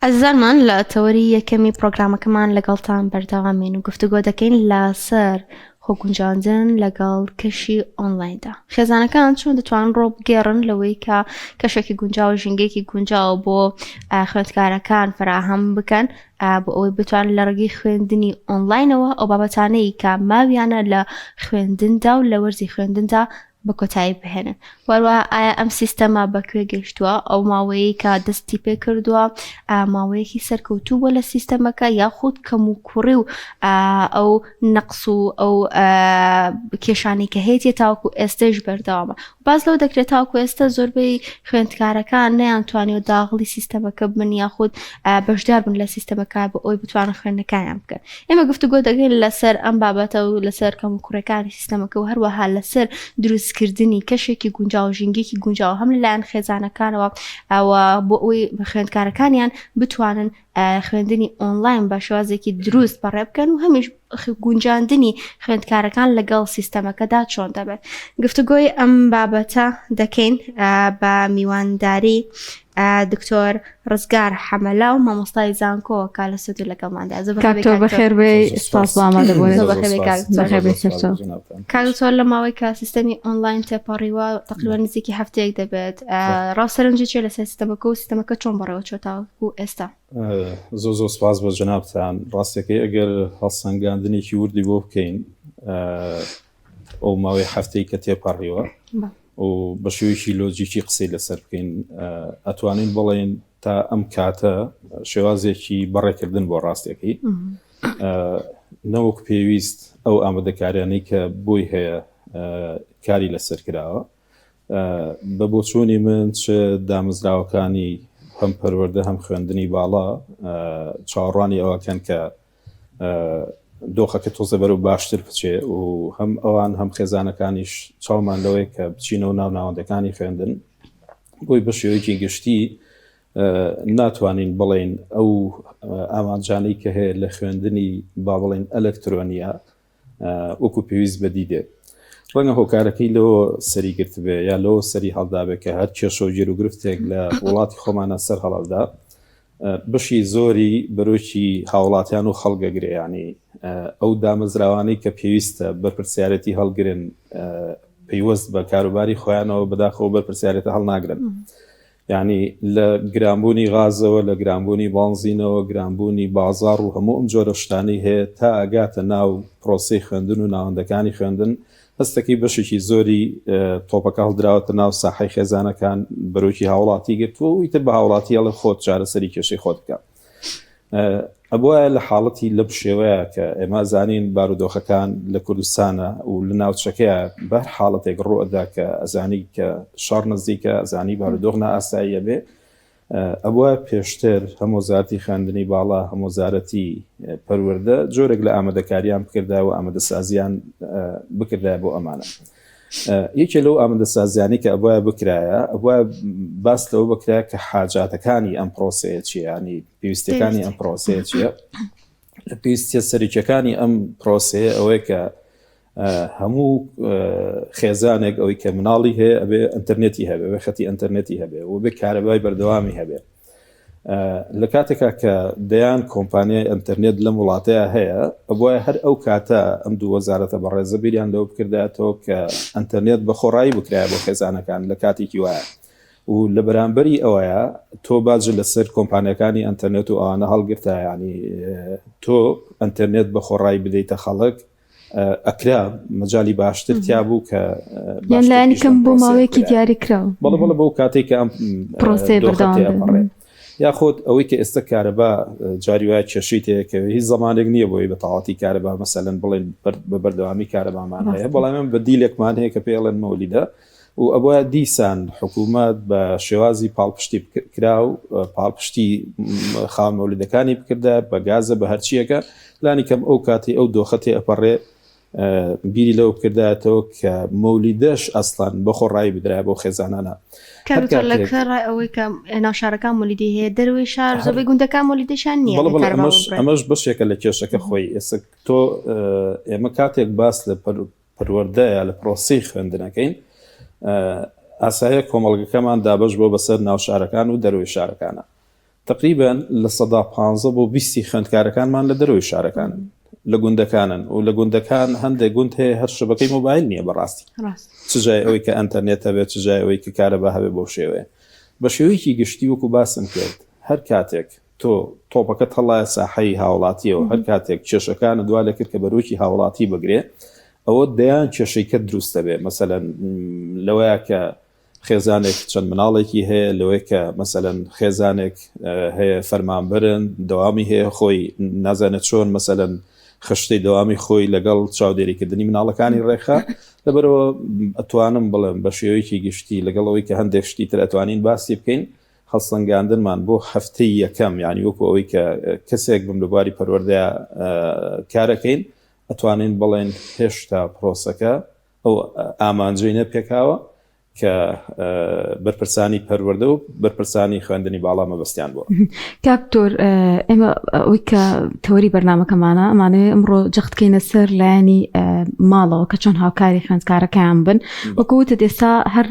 عزیزانمان لە تەوەری یەکەمی پرۆگرامەکەمان لەگەڵتان بەردەوامین و گفتوگۆ دەکەین لەسەر خۆگونجاندن لەگەڵ کەشی ئۆنلایندا. خێزانەکان چۆن دەتوانن ڕۆ بگێڕن لەوەی کە کەشێکی گونجاو و ژینگەیەکی گونجاو بۆ خوێندکارەکان فراهەم بکەن بۆ ئەوەی بتوان لە ڕێگەی خوێندنی ئۆنلاینەوە ئەو بابەتانەی کە ماویانە لە خوێندندا و لە وەرزی خوێندندا بە کۆتایی بهێنن. وەروە ئایا ئەم سیستەمە بەکوێ گەشتووە ئەو ماوەیەی کە دەستی پێ کردووە ماوەیەکی سەرکەوتوو بۆ لە سیستەمەکە یاخود کەم و کوڕی و ئەو نەقس و ئەو کێشانی کە هەیە تاوەکو ئێستش بەردەوامە. باز لەو دەکرێت تاوەکو ئێستا زۆربەی خوێندکارەکان نەیانتوانێت داغڵی سیستەمەکە بن یاخود بەشدار بن لە سیستەمەکە بۆ ئەوی بتوانن خوێندنەکانیان بکەن. ئێمە گفتوگۆ دەکەین لەسەر ئەم بابەتە و لەسەر کەم و کوڕەکانی سیستەمەکە و هەروەها لەسەر دروستکردنی کەشێکی گونجاو ژینگەیەکی گونجاو هەم لەلایەن خێزانەکانەوە ئەوە بۆ ئەوی خوێندکارەکانیان بتوانن خوێندنی ئۆنلاین بە شێوازێکی دروست بەڕێ بکەن و هەمیش گونجاندنی خوێندکارەکان لەگەڵ سیستەمەکەدا چۆن دەبێت. گفتوگۆی ئەم بابەتە دەکەین بە میوانداری دکتۆر ڕزگار حەمەلا و مامۆستای زانکۆ کە لە ستۆدیۆ لەگەڵماندا. کاکتۆر بەخێر بێ، سپاس بۆ ئامادەبوونت. کاکتۆر لە ماوەی کە سیستەمی ئۆنلاین تێپەڕیوە تقریبا نزیکی هەفتەیەک دەبێت، ڕاوسەرنجی چێ لەسەر سیستەمەکە و سیستەمەکە چۆن بەڕێوە چۆتاوەکو ئێستا؟ زۆر سپاس بۆ جەنابتان. ڕاستەکەی ئەگەر هەڵسەنگاندنێکی وردی بۆ بکەین ئەو ماوەی هەفتەی کە تێپەڕیوە و بە شێوەیەکی لۆجیکی قسەی لەسەر بکەین ئەتوانین بڵێن تا ئەم کاتە شێوازێکی بەڕێکردن بۆ ڕاستێکی نەوەک پێویست ئەو ئامادەکاریانەی کە بۆی هەیە کاری لەسەر کراوە بە بۆچوونی من چ دامەزراوەکانی هەم پەروەردە هەم خوێندنی باڵا چاوەڕوانی ئەوەکەن کە دۆخەکە تۆزە بەرەو باشتر بچێ و هەم ئەوان هەم خێزانەکانیش چاومان لەوەی کە بچینەوە ناو ناوەندەکانی خوێندن بۆی بە شێوەیەکی گشتی ناتوانین بڵێن ئەو ئامانجانەی کە هەیە لە خوێندنی با بڵێن ئەلەکترۆنیا وەکو پێویست بەدیدێ. ڕەنگە هۆکارەکەی لەوە سەریگرت بێ یا لەوە سەری هەڵدابێت کە هەر کێشە و جێروگرفتێک لە وڵاتی خۆمانە سەر هەڵەدا بەشی زۆری بەرۆکی هاوڵاتیان و خەڵگەگرێیانی ئەو دامەزراوانەی کە پێویستە بەرپرسیارەتی هەڵگرن پەیوەست بە کاروباری خۆیانەوە بەداخەوە بەرپرسیارەتە هەڵناگرن. یعنی لە گرانبوونی غازەوە، لە گرانبوونی بانزینەوە، گرانبوونی بازار و هەموو ئەم جۆرە شتانەی هەیە تا ئەگاتە ناو پرۆسەی خوێندن و ناوەندەکانی خوێندن هەستەکەی بەشێکی زۆری تۆپەکە هەڵدراوەتە ناو ساحەی خێزانەکان بەرۆکی هاوڵاتی گرتووە و ئیتر بە هاوڵاتی هەڵە خۆت چارەسەری کێشەی خۆت بکە. ئەبووە لە حاڵەتی لە شێوەیە کە ئێمە زانین بارودۆخەکان لە کوردستانە و لە ناوچەکەیە بەر حاڵەتێک ڕوئەدا کە ئەزانی کە شەڕ نزیکە، ئەزانی بارودۆخ نائاساییە بێ. ئەوە پێشتر هەموو وەزارەتی خوێندنی باڵا، هەموو وەزارەتی پەروەردە جۆرێک لە ئامادەکاریان بکردایەوە و ئامادەسازیان بکردایە بۆ ئەمانە. یەکێ لەو ئامادەسازیانی کە ئەوە بکرایە ئەوە باس لەوە بکرایە کە حاجاتەکانی ئەم پرۆسەیە چیە، ینی پێویستیەکانی ئەم پرۆسەیە چیە. لە پێویستیە سەرچیەکانی ئەم پرۆسەیە ئەوەیە کە هەموو خێزانێک ئەوەی کە مناڵی هەیە ئەبێ ئینتەرنێتی هەبێ، بێ خەتی ئینتەرنێتی هەبێ و بێ کارەبای بەردەوامی هەبێ. لە کاتێکا کە دەیان کۆمپانیای ئینتەرنێت لەم وڵاتەیە هەیە ئەوە هەر ئەو کاتە ئەم دوو وەزارەتە بەڕێزە بیریان لەوە بکردایەوە کە ئینتەرنێت بە خۆڕایی بکرایە بۆ خێزانەکان لە کاتێکی وایە و لە بەرامبەری ئەوەیە تۆ باج لەسەر کۆمپانیەکانی ئینتەرنێت و ئەوانە هەڵگرتە، ینی تۆ ئینتەرنێت بە خۆڕایی بدەیتە خەڵک ئەکرا مەجای باشتر تیا بوو کە لایەنی کەم بۆ ماوەیەکی دیاری کراوە بەڵێ بۆ کاتێک کە ئەم پرۆسەی بەردەوام یاخۆت ئەوەی کە ئێستا کارەبا جاری وایە کێشەی تەیەکەوە هیچ زمانێک نییە بۆی بە تەواوەتی کارەبا مەسەلەن بڵێن بە بەردەوامی کارەبامان هەیە، بەڵام من بە دیلێکمان هەیە کە پێڵێن مەولیدە و ئەوە دیسان حکوومەت بە شێوازی پاڵپشتی کرا و پاڵپشتی خاوەن مەولیدەکانی بکردە بە گازە بە هەرچیەکە لانی کەم ئەو کاتی ئەو دۆخەتی ئەپەڕێ بیری لەو بکردایەتەوە کە مەولیدەش ئەسڵان بە خۆڕایی بدرای بۆ خێزانانە. لە ڕای ئەوەی کە ناوشارەکان مۆلیدی هەیە دەروی شار زۆربەی گوندەکان مۆلیدەشان نییە. ئەمەش بەشێکە لە کێشەکە خۆی ئێستا تۆ ئێمە کاتێک باس لە پەروەردەیە لە پرۆسەی خوێندنەکەین ئاسایە کۆمەڵگەکەمان دابش بۆ بەسەر ناوشارەکان و دەروی شارەکانە تقریبان لە 15 بۆ 20 خوێندکارەکانمان لە دەروی شارەکان لە گوندەکانن و لە گوندەکان هەندێک گوند هەیە هەر شبکەی مۆبایل نییە بەڕاستی چجای ئەوەی کە ئەنتەرنێت هەبێت چجای ئەوەی کە کارەبا هەبێت بۆ شێوەیە بە شێوەیەکی گشتی وەکو باسم کرد هەر کاتێک تۆ تۆپەکەت هەڵایە ساحەی هاوڵاتیەوە هەر کاتێک کێشەکانە دوا لەکرد کە بەرۆکی هاوڵاتی بگرێ ئەوە دەیان کێشەیکە دروستە بێ مەسەلەن لەوەیە کە خێزانێک چەند مناڵێکی هەیە لەوەی کە مەسەلەن خێزانێک هەیە فەرمانبەرن دەوامی هەیە خۆی نازانێت چۆن مەسەلەن خشتەی دەوامی خۆی لەگەڵ چاودێریکردنی مناڵەکانی ڕێخە لەبەرەوە ئەتوانم بڵێم بە شێوەیەکی گشتی لەگەڵەوەی کە هەندێک شتی تر ئەتوانین باسی بکەین هەڵسەنگاندنمان بۆ هەفتەی یەکەم یعنی وەکو ئەوەی کە کەسێک بم لەبواری پەروەردەیە کارەکەین ئەتوانین بڵێن هێشتا پرۆسەکە ئەو ئامانجەی نەپێکاوە کە بەرپرسانی پەروەردە و بەرپرسانی خوێندنی باڵا مەبەستیان بووە. کاکتۆر ئێمە ئەوەی کە تەوەری بەرنامەکەمانە ئەمانەوێت ئەمڕۆ جەختکەینە سەر لایەنی ماڵەوە کە چۆن هاوکاری خوێندکارەکەیان بن وەکوتە ئێستا هەر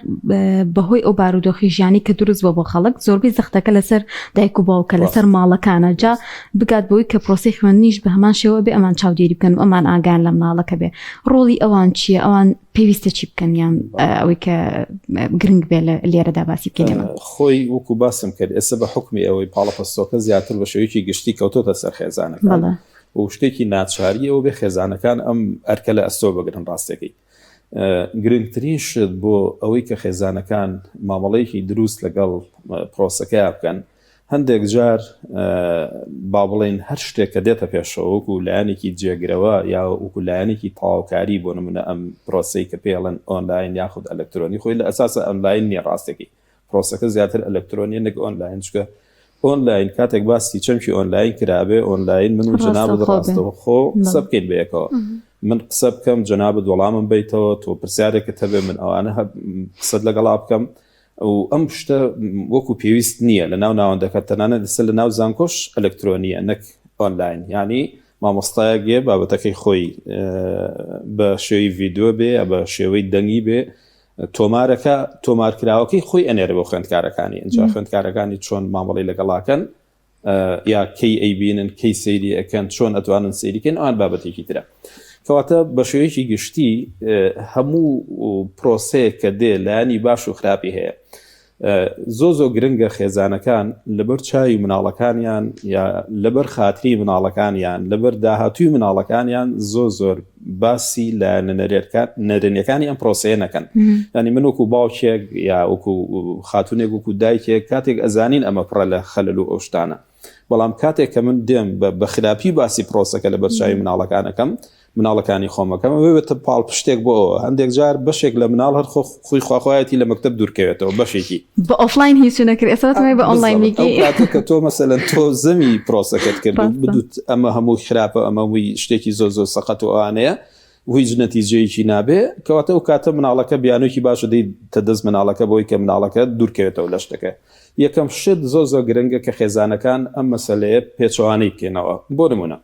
بەهۆی ئەو بارودۆخی ژیانی کە دروست بۆ بۆ خەڵک زۆربەی زەختەکە لەسەر دایک و باوکە لەسەر ماڵەکانە جا بگات بۆی کە پرۆسی خوێندنیش بە هەمان شێوە بێ ئەمان چاودێری بکەن و ئەمان ئاگان لە مناڵەکە بێ ڕۆڵی ئەوان چییە ئەوان پێویستە چی بکەن یان ئەوەی کە گرنگ بێ لە لێرەدا باسی بکەینەوە خۆی وەکو باسم کرد ئێستا بە حکمی ئەوەی پاڵەپەستۆکە زیاتر بە شێوەیەکی گشتی کەوتۆتە سەر خێزانەکان و شتێکی ناچاری ئەوە بێ خێزانەکان ئەم ئەرکە لە ئەستۆ بگرن ڕاستەکەی گرنگترین شت بۆ ئەوەی کە خێزانەکان مامەڵەیەکی دروست لەگەڵ پرۆسەکەی بکەن هەندێک جار با بڵێن هەر شتێک کە دێتە پێشەوە وەکو لایەنێکی جێگرەوە یا وەکو لایەنێکی تەواوکاری بۆ نمونە ئەم پرۆسەی کە پێڵەن ئۆنلاین یاخود ئەلکترۆنی خۆی لە ئەساسە ئۆنلاین نییە ڕاستەکەی پرۆسەکە زیاتر ئەلکترۆنیە نەک ئۆنلاین چکە ئۆنلاین کاتێک باسی چەمکی ئۆنلاین کرابێ ئۆنلاین من و جەنابەت ڕاستەوە خۆ قسە بکەین بەیەکەوە من قسە بکەم جەنابەت وەڵامم بیتەوە تۆ پرسیارێکت هەبێ من ئەوانە قسەت لەگەڵا بکەم و ئەم شتە وەکو پێویست نییە لە ناو ناوەندەکە تەنانەت لەسەر لە ناو زانکۆش ئەلکترۆنیە نەک ئۆنلاین یعنی مامۆستایەک بابەتەکەی خۆی بە شێوەی ڤیدیۆ بێ بە شێوەی دەنگی بێ تۆمارەکە تۆمارکراوەکەی خۆی ئەنێرە بۆ خوێندکارەکانی ئەنجا خوێندکارەکانی چۆن مامەڵی لەگەڵاکەن یا کەی ئەیبینن کەی سەیری ئەکەن چۆن ئەتوانن سەیریکەن ئەوان بابەتێکی ترە کەواتە بە شێوەیەکی گشتی هەموو پرۆسەیە کە دێ لایەنی باش و خراپی هەیە زۆ گرنگە خێزانەکان لەبەر چاوی مناڵەکانیان یا لەبەر خاتری مناڵەکانیان لەبەر داهاتووی مناڵەکانیان زۆر باسی لە نەرێنیەکانی ئەم پرۆسەیە نەکەن ینی من وەکو باوکێک یا وەکو خاتونێک وەکو دایکێک کاتێک ئەزانین ئەمە پڕە لە خەلل و ئەوشتانە بەڵام کاتێک کە من دێم بە خراپی باسی پرۆسەکە لەبەر چاوی مناڵەکانەکەم مناڵەکانی خۆمەکەم وێتە پاڵ پشتێک بۆ هەندێک جار بەشێک لە مناڵ هەر خۆی خواخوایەتی لە مەکتب دوورکەوێتەوە بەشێکی بە ئۆفلاین هیچ نەکرد ئێستا بە ئۆنلاینێکی کە تۆ مەسەلەن تۆ زەمی پرۆسەکەت کرد بدوت ئەمە هەموو خراپە ئەمەوی شتێکی زۆر سەقەت و ئەوانەیە هیچ نەتیجەیەکی نابێ کەواتە و کاتە مناڵەکە بیانوکی باشە دەی تەدەست مناڵەکە بۆی کە مناڵەکە دوورکەوێتەوە لە شتەکە یەکەم شت زۆر گرنگە کە خێزانەکان ئەم مەسەلەیە پێچوانەی بکەینەوە بۆ نمونە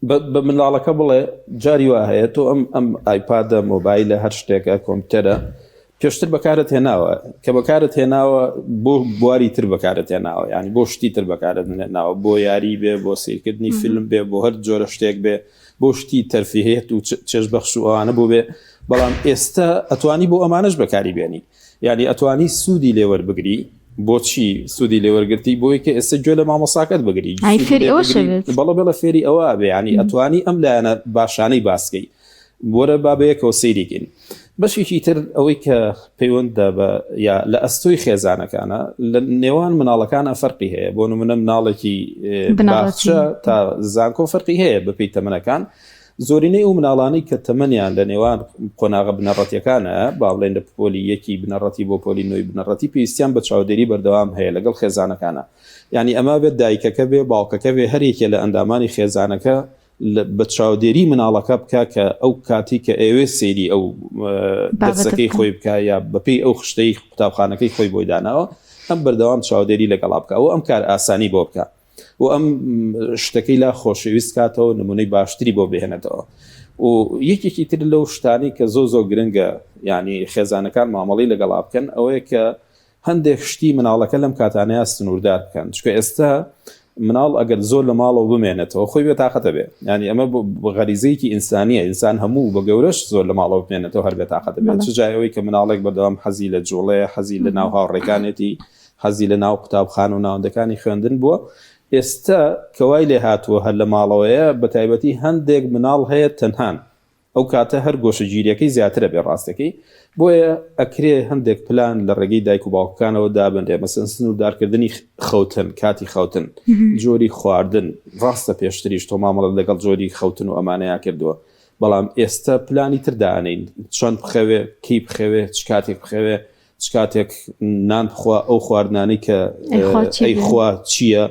بە مناڵەکە بڵێ جاری وا هەیە تۆ ئەم ئایپادە مۆبایلە هەر شتێکە کۆمپیوتەرە پێشتر بەکارت هێناوە کە بەکارت هێناوە بۆ بواری تر بەکارت هێناوە ینی بۆ شتی تر بەکارت هێناوە بۆ یاری بێ بۆ سیرکردنی فیلم بێ بۆ هەر جۆرە شتێک بێ بۆ شتی تەرفیهێت و چێژبەخش و ئەوانە بۆ بێ بەڵام ئێستا ئەتوانی بۆ ئەمانەش بەکاری بێنی یعنی ئەتوانی سوودی لێوەربگری بۆچی سوودی لێوەرگرتی بۆی کە ئێستا گوێ لە مامۆساکەت بگری بەڵە فێری ئەوە بێ ینی ئەتوانی ئەم لایەنە باشانەی باسکەی بۆرە بابەیەکەوە سەیریکەین بەشێکی تر ئەوەی کە پەیوەندە بە یا لە ئەستۆی خێزانەکانە لە نێوان مناڵەکانە فەرقی هەیە بۆ نمونە مناڵێکی باخچە تا زانکۆ فەرقی هەیە بەپێی تەمەنەکان زۆرینەی ئەو مناڵانەی کە تەمەنیان لە نێوان قۆناغە بنەڕەتیەکانە با بڵێن لە پۆلی یەکی بنەڕەتی بۆ پۆلی نوێی بنەڕەتی پێویستیان بە چاودێری بەردەوام هەیە لەگەڵ خێزانەکانە یعنی ئەمە بێت دایکەکە بێ باوکەکە بێ هەرێکێ لە ئەندامانی خێزانەکە بە چاودێری مناڵەکە بکە کە ئەو کاتی کە ئێوێ سێری ئەو دەرسەکەی خۆی بکە یا بەپێی ئەو خشتەی قوتابخانەکەی خۆی بۆی داناوە ئەم بەردەوام چاودێری لەگەڵا بکە و ئەم کار ئاسانی بۆ بکە و ئەم شتەکەی لا خۆشەویست کاتەوە نمونەی باشتری بۆ بهێنێتەوە و یەکێکی تر لەو شتانی کە زۆر گرنگە ینی خێزانەکان مامەڵی لەگەڵا بکەن ئەوەیە کە هەندێک شتی مناڵەکە لەم کاتانەیە سنووردار بکەن چکە ئێستا مناڵ ئەگەر زۆر لە ماڵەوە بمێنێتەوە خۆی بێتاقەتە بێ ینی ئەمە بە غەریزەیەکی ئینسانیە ئینسان هەموو بە گەورەش زۆر لە ماڵەوە بمێنێتەوە هەر بێتاقەتە بێت چ جایەوەی کە مناڵێک بەدەوام حەزی لە جوڵەیە حەزی لە ناو هاوڕێکانێتی حەزی لە ناو قوتابخان و ناوەندەکانی خوێندن بووە ئێستا کەوای لێ هاتووە هەر لە ماڵەوەیە بە تایبەتی هەندێک مناڵ هەیە تەنهان ئەو کاتە هەر گۆشەگیریەکەی زیاترە بێ ڕاستەکەی بۆیە ئەکرێ هەندێک پلان لە ڕێگەی دایک و باوکەکانەوە دابندێ مەسەن سنووردارکردنی خەوتن کاتی خەوتن جۆری خواردن ڕاستە پێشتریش تۆ مامەڵە لەگەڵ جۆری خەوتن و ئەمانەیە کردووە بەڵام ئێستا پلانی تردانین چۆن بخەوێ کی بخەوێ چ کاتێک بخەوێ چ کاتێک نان بخوا ئەو خواردنانی کە ئەیخوا چییە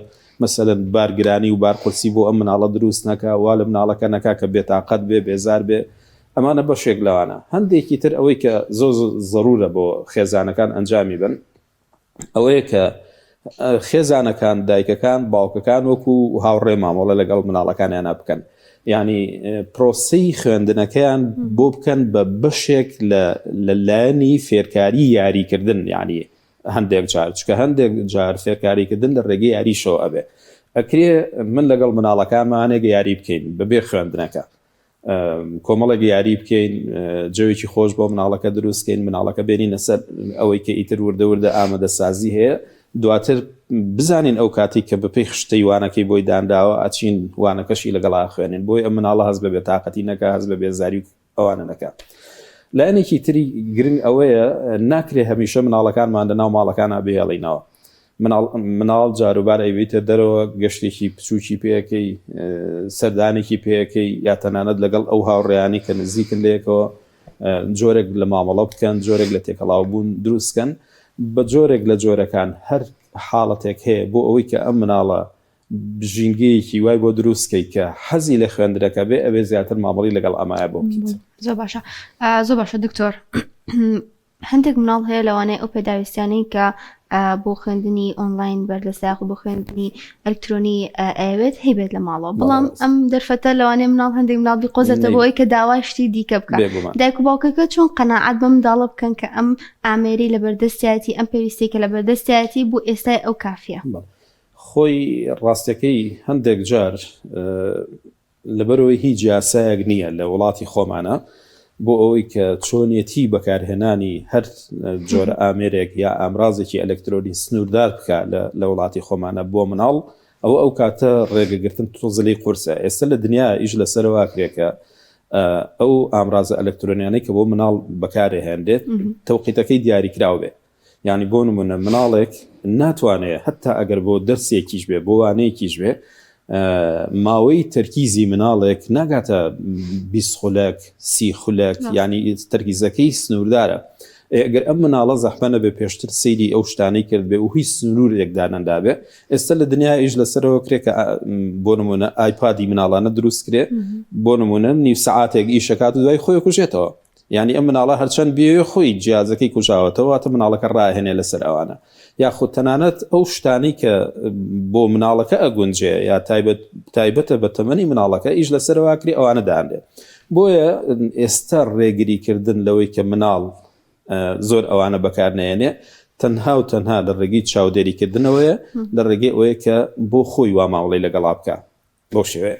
مەسەلەن بارگرانی و بارقورسی بۆ ئەم مناڵە دروست نەکە وا لە مناڵەکە نەکا کە بێتاقەت بێ بێزار بێ ئەمانە بەشێک لەوانە هەندێکی تر ئەوەی کە زۆر ضرورە بۆ خێزانەکان ئەنجامی بن ئەوەیە کە خێزانەکان دایکەکان باوکەکان وەکو هاوڕێ مامۆڵە لەگەڵ مناڵەکانیان بکەن ینی پرۆسەی خوێندنەکەیان بۆ بکەن بە بەشێک لە لایەنی فێرکاری یاریکردن ینی هەندێک جار چکە هەندێک جار فێرکاریکردن لە ڕێگەی یاریشەوە ئەبێ ئەکرێ من لەگەڵ مناڵەکانمانێک یاری بکەین بەبێ خوێندنەکە کۆمەڵێک یاری بکەین جەوێکی خۆش بۆ مناڵەکە دروستکەین مناڵەکە بێنینە سەر ئەوەی کە ئیتر وردەوردە ئامادەسازی هەیە دواتر بزانین ئەو کاتی کە بەپێی خشتەی وانەکەی بۆی دانراوە ئاچین وانەکەشی لەگەڵا خوێنین بۆی ئەم مناڵە هەز بە بێتاقەتی نەکە هەز بە بێزاری ئەوانە نەکە لایەنێکی تری گرنگ ئەوەیە ناکرێ هەمیشە مناڵەکانمان لە ناو ماڵەکانە بهێڵینەوە مناڵ جاروبار ئەیوێتە دەرەوە گەشتێکی بچووکی پێەکەی سەردانێکی پێەکەی یا تەنانەت لەگەڵ ئەو هاوڕێیانی کە نزیکن لێکەوە جۆرێک لە مامەڵە بکەن جۆرێک لە تێکەڵاو بوون دروستکەن بە جۆرێک لە جۆرەکان هەر حاڵەتێک هەیە بۆ ئەوەی کە ئەم مناڵە ژینگەیەکی وای بۆ دروستکەی کە حەزی لە خوێندنەکە بێ ئەوێ زیاتر مامەڵی لەگەڵ ئەمایە بۆ بکەیت زۆر باشە دکتۆر هەندێک مناڵ هەیە لەوانەیە ئەو پێداویستیانەی کە بۆ خوێندنی ئۆنلاین بەردەستیاخ و بۆ خوێندنی ئەلکترۆنی ئەوێت هەیبێت لە ماڵەوە بەڵام ئەم دەرفەتە لەوانەیە مناڵ هەندێک مناڵ بیقۆزێتە بۆ ئەوەی کە داوای شتی دیکە بکات دایک و باوکەکە چۆن قەناعەت بە منداڵە بکەن کە ئەم ئامێری لە بەردەستیاتی ئەم پێویستی کە لە بەردەستیاتی بۆ ئێستای ئەو کافیە خۆی ڕاستەکەی هەندێک جار لەبەرەوەی هیچ یاسایەک نییە لە وڵاتی خۆمانە بۆ ئەوەی کە چۆنیەتی بەکارهێنانی هەر جۆرە ئامێرێک یا ئامرازێکی ئەلکترۆنی سنووردار بکە لە وڵاتی خۆمانە بۆ مناڵ ئەو کاتە ڕێگەگرتن تۆزەلی قورسە ئێستا لە دنیا ئیش لەسەرەوە کرێکە ئەو ئامرازە ئەلکترۆنیانەی کە بۆ مناڵ بەکارهێندێت تەوقیتەکەی دیاریکراو بێ ینی بۆ نمونە مناڵێک ناتوانێت هەتا ئەگەر بۆ دەرسێکیش بێ بۆ وانەیەکیش بێ ماوەی تەرکیزی مناڵێک ناگاتە 20 خولەک 30 خولەک ینی تەرکیزەکەی سنووردارە ئەگەر ئەم مناڵە زەحمەنە بێ پێشتر سەیری ئەو شتانەی کرد بێ و هیچ سنوورێکدا نەندابێ ئێستا لە دنیایش لەسەرەوە کرێکە بۆ نمونە ئایپادی مناڵانە دروست کرێ بۆ نمونە نیو سەعاتێک ئیشەکات و دوای خۆی کوژێتەوە ینی ئەم مناڵە هەرچەند بێ خۆی جیازەکەی کوژاوەتەوە تە مناڵەکە ڕاهێنێ لەسەر ئەوانە یاخود تەنانەت ئەو شتانی کە بۆ مناڵەکە ئەگونجێ یا تایبەتە بە تەمەنی مناڵەکە ئیش لەسەرواکری ئەوانە داندێ بۆیە ئێستا ڕێگریکردن لەوەی کە مناڵ زۆر ئەوانە بەکارنێنێ تەنها و تەنها لە ڕێگەی چاودێریکردنەوەیە لە ڕێگەی ئەوەیە کە بۆ خۆی وا ماوەڵی لەگەڵا بکە بۆ شێوێ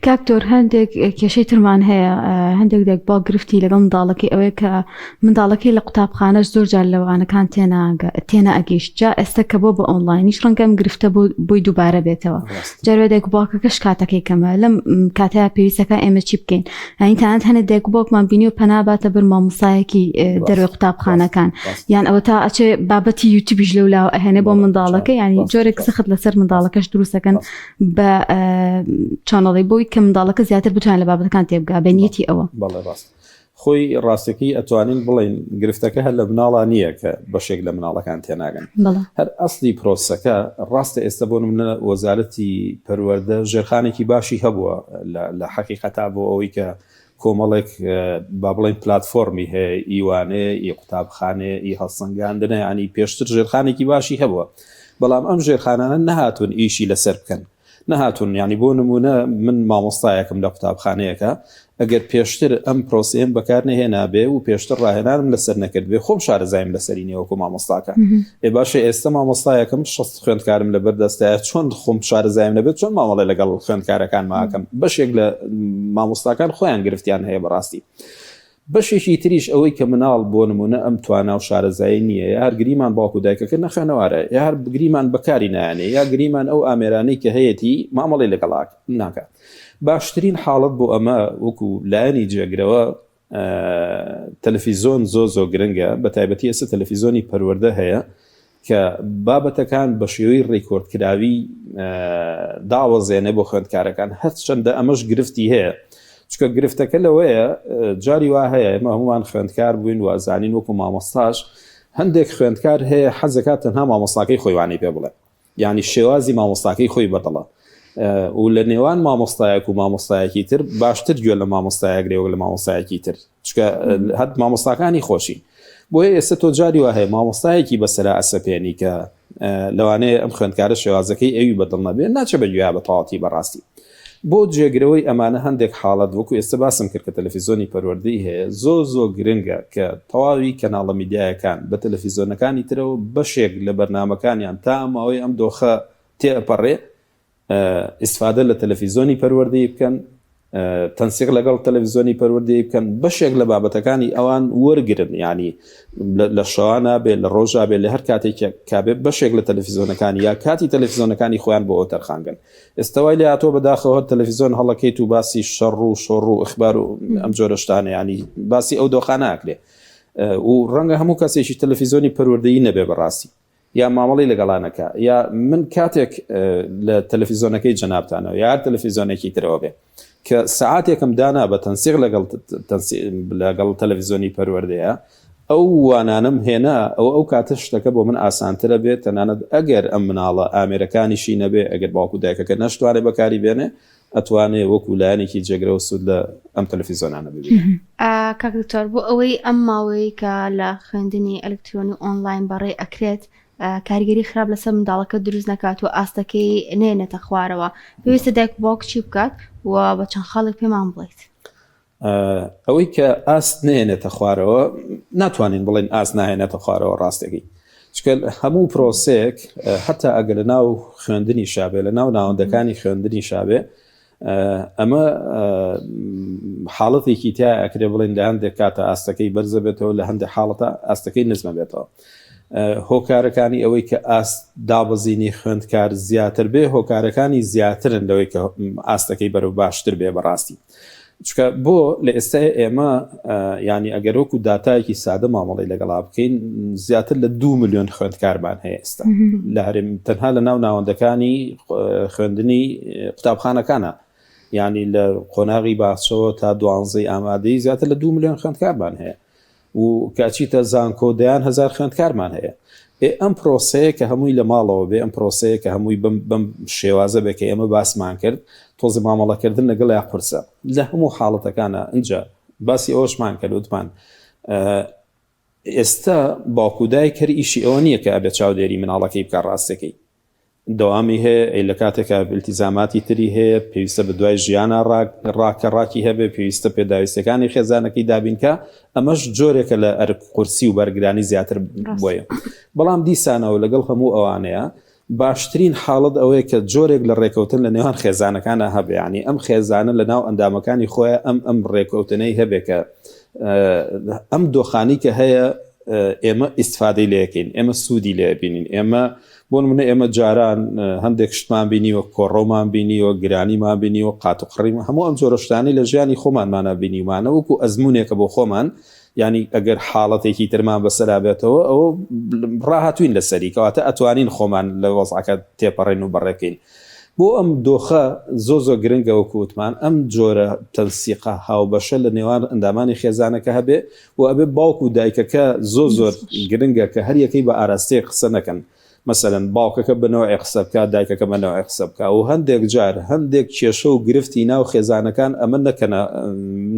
کاکتۆر هەندێک کێشەی ترمان هەیە هەندێک دێک با گرفتی لەگەڵ منداڵەکەی ئەوەیە کە منداڵەکەی لە قوتابخانەش زۆر جار لەوانەکان تێنا ئەگەیشت جا ئێستا کە بۆ بە ئۆنلاینیش ڕەنگەم گرفتە بۆی دووبارە بێتەوە جارێ دایک و باوکەکەش کاتەکەی کەمە لەم کاتەیە پێویستەکە ئێمە چی بکەین ئەین تەنانەت هەندێک دایک و باوکمان بینی و پەناباتە بەر مامۆستایەکی دەروێ قوتابخانەکان یان ئەوە تا ئەچێ بابەتی یوتیوبیش لەولاوە ئەهێنێ بۆ منداڵەکە ینی جۆرێک سەخت لەسەر منداڵەکەش دروستەکەن بە چانەڵی بۆی کە منداڵەکە زیاتر بتوانێت لە بابەتەکان تێبگا بەنیەتی ئەوە بەڵێ ڕاست خۆی ڕاستەکەی ئەتوانین بڵین گرفتەکە هەر لە مناڵە نییە کە بەشێک لە مناڵەکان تێناگەن هەر ئەسلی پرۆسەکە ڕاستە ئێستا بۆ منە وەزارەتی پەروەردە ژێرخانێکی باشی هەبووە لە حەقیقەتا بۆ ئەوەی کە کۆمەڵێک با بڵین پلاتفۆرمی هەیە ئیوانێ ئی قوتابخانێ ئی هەڵسەنگاندنە ینی پێشتر ژێرخانێکی باشی هەبووە بەڵام ئەم ژێرخانانە نەهاتون ئیشی لەسەر بکەن نەهاتون ینی بۆ نمونە من مامۆستایەکەم لە قوتابخانەیەکە ئەگەر پێشتر ئەم پرۆسێم بەکار نهێنا بێ و پێشتر ڕاهێنانم لەسەر نەکرد بێ خۆم شارەزایم لەسەری نێوەکو مامۆستاکە باشە ئێستا مامۆستایەکەم 6 خوێندکارم لە بەردەستایە چۆن خۆم شارەزایم لەبێت چۆن مامەڵێ لەگەڵ خوێندکارەکان ماکەم بەشێک لە مامۆستاکان خۆیان گرفتیان هەیە بەڕاستی بەشێکی تریش ئەوەی کە مناڵ بۆ نمونە ئەم توانا و شارەزایی نییە یا هەر گریمان باوکو دایکەکە نەخێنەوارە یا هەر گریمان بەکاری نایانێ یا گریمان ئەو ئامێرانەی کە هەیەی مامەڵی لەگەڵاک ناکات باشترین حاڵت بۆ ئەمە وەکو لایەنی جێگرەوە تەلەڤیزۆن زۆ گرنگە بە تایبەتی ئێستا تەلەڤیزۆنی پەروەردە هەیە کە بابەتەکان بە شێوەی ڕێکۆردکراوی داوەزێنێ بۆ خوێندکارەکان هەست چەندە ئەمەش گرفتی هەیە چکە گرفتەکە لەوەیە جاری وا هەیە ئێمە هەمومان خوێندکار بووین و ئازانین وەکو مامۆستاش هەندێک خوێندکار هەیە حەزەکات تەنها مامۆستاکەی خۆیوانی پێ بڵێ ینی شێوازی مامۆستاکەی خۆی بەدڵە و لە نێوان مامۆستایەک و مامۆستایەکی تر باشتر گوێ لە مامۆستایەکرێەوە لە مامۆستایەکی تر چکە هەت مامۆستاکانی خۆشی بۆیە ئێستا تۆ جاری وا هەیە مامۆستایەکی بەسەرا ئەسەپێنی کە لەوانەیە ئەم خوێندکارە شێوازەکەی ئەوی بەدڵ نەبێت ناچە بە گویا بە تەواتی بەڕاستی بۆ جێگرەوەی ئەمانە هەندێک حاڵەت وەکو ئێستا باسم کرد کە تەلەڤیزۆنی پەروەردەی هەیە زۆ گرنگە کە تەواوی کەناڵە میدیایەکان بە تەلەڤیزۆنەکانی ترەوە بەشێک لە بەرنامەکانیان تا ئەماوەی ئەم دۆخە تێپەڕێ ئیسفادە لە تەلەڤیزۆنی پەروەردەی بکەن تەنسیق لەگەڵ تەلەڤیزۆنی پەروەردەی بکەن بەشێک لە بابەتەکانی ئەوان وەرگرن ینی لە شەوانە بێ لە ڕۆژا بێ لە هەر کاتێک کابێ بەشێک لە تەلەڤیزۆنەکانی یا کاتی تەلەڤیزۆنەکانی خۆیان بۆ ئەو تەرخانگەن ئێستاوای لە هاتۆ بەداخەوە تەلەڤیزۆن هەڵەکەیت و باسی شەڕ و شۆڕ و ئەخبار و ئەم جۆرە شتانە ینی باسی ئەو دۆخانە ئاکرێ و ڕەنگە هەموو کەسێکی تەلەڤیزۆنی پەروەردەیی نەبێ بەڕاستی یا مامەڵی لەگەڵانەکە یا من کاتێک لە تەلەڤیزۆنەکەی جەنابتانەوە یا تەلەڤیزۆنێکی ترەوە بێ کە سعاتێکم دانا بە تەنسیق لەگەڵ تەلەڤیزۆنی پەروەردەیە ئەو وانانم هێنا ئەو کاتە شتەکە بۆ من ئاسانترە بێت تەنانەت ئەگەر ئەم مناڵە ئامێرەکانیشی نەبێ ئەگەر باوکو دایکەکە نەشتوانێ بەکاری بێنێ ئەتوانێ وەکو لایەنێکی جێگرە و سود لە ئەم تەلەڤیزۆنانە ببێت. کاک دکتۆر بۆ ئەوەی ئەم ماوەی کە لە خوێندنی ئەلکترۆنی ئۆنلاین بەڕێ ئەکرێت کاریگەری خراپ لەسەر منداڵەکە دروست نکات و ئاستەکەی نێنێتە خوارەوە پێویستە دایک باوک چی بکات و بە چەند خاڵێک پێمان بڵێیت. ئەوەی کە ئاست نێنێتە خوارەوە ناتوانین بڵێن ئاست ناهێنێتە خوارەوە ڕاستێکی چکە هەموو پرۆسێک هەتا ئەگەر لە ناو خوێندنی شابێ لە ناو ناوەندەکانی خوێندنی شابێ ئەمە حاڵەتێکی تا ئەکرێ بڵێن لە هەندێک کاتە ئاستەکەی بەرزە بێتەوە لە هەندێک حاڵەتە ئاستەکەی نزمە بێتەوە هۆکارەکانی ئەوەی کە ئاست دابەزینی خوێندکار زیاتر بێ هۆکارەکانی زیاترن لەوەی کە ئاستەکەی بەرەو باشتر بێ بەڕاستی چکە بۆ لە ئێستا ئێمە ینی ئەگەر وەکو داتایەکی سادە مامەڵی لەگەڵا بکەین زیاتر لە 2 ملیۆن خوێندکارمان هەیە ئێستا لە هەرێم تەنها لە ناو ناوەندەکانی خوێندنی قوتابخانەکانە ینی لە قۆناغی باخچەوە تا 12 ئامادەی زیاتر لە 2 ملیۆن خوێندکارمان هەیە و کاچیتە زانکۆ دەیان 1000 خوێندکارمان هەیە ئەم پرۆسەیە کە هەمووی لە ماڵەوە بێ ئەم پرۆسەیە کە هەمووی بم شێوازە بێ کە ئێمە باسمان کرد تۆزی مامەڵەکردن لەگەڵ یا قورسە لە هەموو حاڵەتەکانە اینجا باسی ئەوشمان کرد وتمان ئێستا باوکودای کرد ئیشی ئەوە نییە کە ئەبێت چاودێری مناڵەکەی بکە ڕاستەکەی دەوامی هەیە لە کاتێکە التیزاماتی تری هەیە پێویستە بە دوای ژیانە ڕاکەڕاکی هەبێ پێویستە پێداویستەکانی خێزانەکەی دابینکە ئەمەش جۆرێکە لە ئەرک قورسی و بەرگرانی زیاتر بۆیە بەڵام دیسانەوە لەگەڵ هەموو ئەوانەیە باشترین حاڵت ئەوەیە کە جۆرێک لە ڕێکەوتن لە نێوان خێزانەکانە هەبێ ینی ئەم خێزانە لە ناو ئەندامەکانی خۆیان ئەم ڕێکەوتنەی هەبێ کە ئەم دۆخانی کە هەیە ئێمە ئیسفادەی لەکەین ئێمە سوودی لێ بینین ئێمە بۆ نمونە ئێمە جاران هەندێک شتمان بینیوە کۆڕۆمان بینیوە گرانیمان بینیوە قات و قڕیم هەموو ئەم جۆرە شتانی لە ژیانی خۆمانمانە بینیمانە وەکو ئەزمونێکە بۆ خۆمان ینی ئەگەر حاڵەتێکی ترمان بەسەرا بێتەوە ئەوە ڕاهاتوین لەسەری کەواتە ئەتوانین خۆمان لە وەزعەکە تێپەڕێن و بەڕێکەین بۆ ئەم دۆخە زۆ گرنگە وەکوتمان ئەم جۆرە تەنسیقە هاوبەشە لە نێوان ئەندامانی خێزانەکە هەبێ و ئەبێ باوک و دایکەکە زۆر گرنگە کە هەر یەکەی بە ئاراستەیە قسە نەکەن مثلەن باوکەکە بنەوەی قسە بکات دایکەکە بنەوەی قسە بکە و هەندێک جار هەندێک کێشە و گرفتی ناو خێزانەکان ئەمە نەکەنە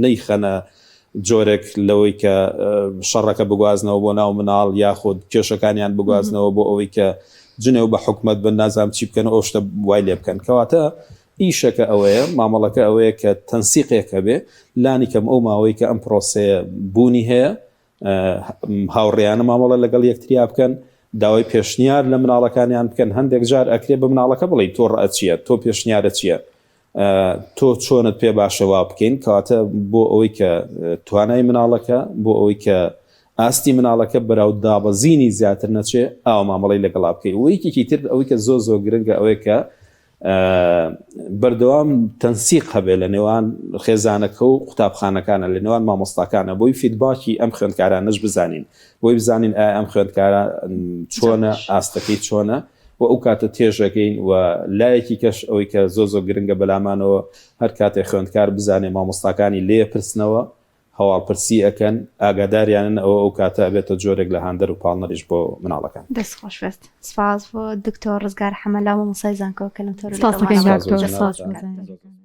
نەیخەنە جۆرێک لەوەی کە شەڕەکە بگوازنەوە بۆ ناو مناڵ یاخود کێشەکانیان بگوازنەوە بۆ ئەوەی کە جنێو بە حکومت بن نازام چی بکەن ئەو شتە وای لێ بکەن کەواتە ئیشەکە ئەوەیە مامەڵەکە ئەوەیە کە تەنسیقێکە بێ لانی کەم ئەو ماوەی کە ئەم پرۆسەیە بوونی هەیە هاوڕێیانە مامەڵە لەگەڵ یەکتریا بکەن داوای پێشنیار لە مناڵەکانیان بکەن هەندێک جار ئەکرێ بە مناڵەکە بڵێ تۆ ڕە چییە تۆ پێشنیارە چییە تۆ چۆنت پێ باشەوا بکەین کەواتە بۆ ئەوەی کە توانای مناڵەکە بۆ ئەوەی کە ئاستی مناڵەکە بەراو دابەزینی زیاتر نەچێ ئاوا مامەڵی لەگەڵا بکەی وەیەکێکی تر ئەوەی کە زۆر گرنگە ئەوەیە کە بەردەوام تەنسیق هەبێ لە نێوان خێزانەکە و قوتابخانەکانە لە نێوان مامۆستاکانە بۆی فیدباکی ئەم خوێندکارانەش بزانین بۆی بزانین ئەم خوێندکارە چۆنە ئاستەکەی چۆنە و ئەو کاتە تێژەکەین و لایەکی کەش ئەوەی کە زۆر گرنگە بەلامانەوە هەر کاتێک خوێندکار بزانێ مامۆستاکانی لێ پرسنەوە هەواڵپرسی ئەەکەن ئاگاداریانن ئەو کاتە بێتە جۆرێک لە هاندەر و پاڵنەریش بۆ مناڵەکان دەست خۆشوێست سپاس بۆ دکتۆر ڕزگار حەمەلا و مەسای زانکۆ کە لەم تۆر سپاس دەکەین دکتۆر.